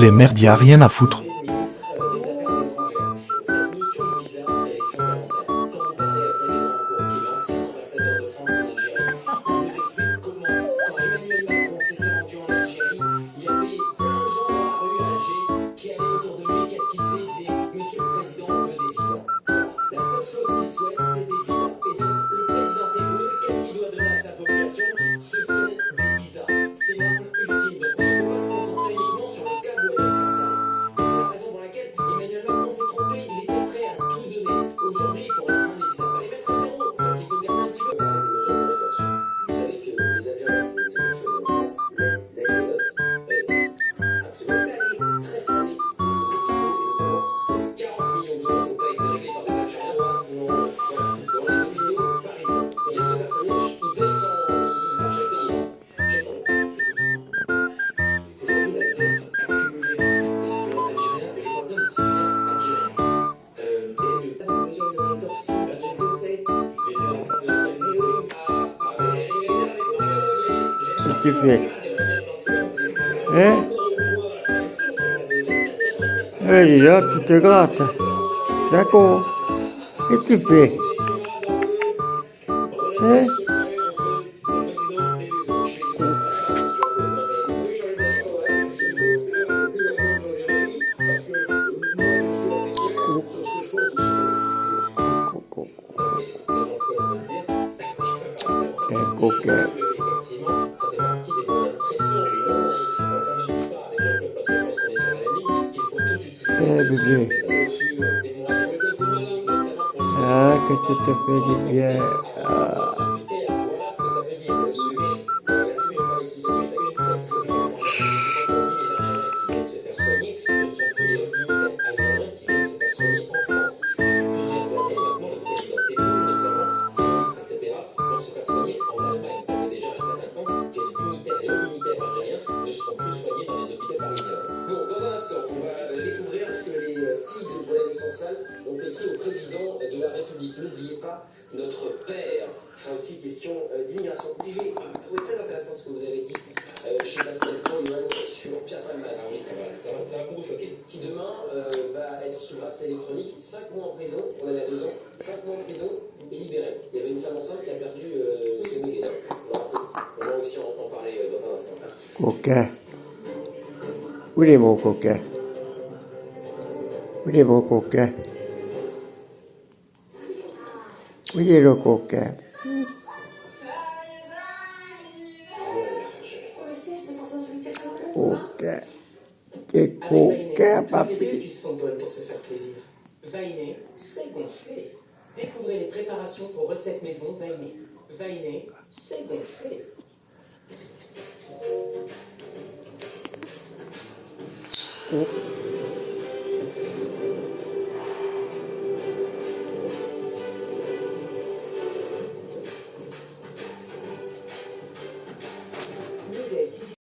Les merdes, y a rien à foutre. Ministre des Affaires étrangères. Cette notion de visa, elle est fondamentale. Quand vous parlez à Xavier Drancourt, qui est l'ancien ambassadeur de France en Algérie, il vous explique comment, quand Emmanuel Macron s'était rendu en Algérie, il y avait plein de gens dans la rue à Alger qui allaient autour de lui. Qu'est-ce qu'ils disaient? Ils disaient: Monsieur le Président, on veut des visas. Voilà. La seule chose qu'il souhaite, c'est des visas. Et donc, le président Tebboune, qu'est-ce qu'il doit donner à sa population? Ce sont des visas. C'est l'arme ultime. Donc, oui, on ne peut pas se concentrer uniquement sur le cas Buenos Aires. Et c'est la raison pour laquelle Emmanuel Macron s'est trompé. Il était prêt à tout donner. Aujourd'hui, pour restreindre les visas, pas les mettre à zéro, parce qu'il faut garder un petit peu. Parler des mesures de rétention. Vous savez que les Algériens qui viennent se faire soigner en France laissent des notes absolument très salées au niveau des hôpitaux, et notamment 40 millions d'euros n'ont pas été réglés par des Algériens. Voilà, dans les hôpitaux parisiens. Ils viennent se faire soigner, ils payent sans. Ils marchent à payer. J'attends. Aujourd'hui, la dette accumulée des citoyens algériens, et je parle bien des citoyens algériens, est de pas de mesures de rétorsion, parce que de tête, mais de Qu'est-ce que tu fais? Hein? Eh, dis là, tu te grattes. D'accord. Qu'est-ce que tu fais? Hein? Un coquin. Eh, bébé. Ah, que tu te fais du bien. Ah. Ont écrit au président de la République: n'oubliez pas notre père. Enfin, aussi question d'immigration. J'ai trouvé très intéressant ce que vous avez dit chez Pascal Pro sur Pierre Palmade. Ah oui, ça va beaucoup choquer. Qui demain va être sous bracelet électronique, 5 mois en prison, on en a 2 ans, 5 mois en prison et libéré. Il y avait une femme enceinte qui a perdu son bébé. On va aussi en parler dans un instant. Coquin. Où est mon coquin? Où est mon coquin? Où est le coquin? Coquin. Quel coquin, papi. Des astuces sont bonnes pour se faire plaisir. Vainé, c'est gonflé. Découvrez les préparations pour recettes maison Vainé. Vainé, c'est gonflé. Oh.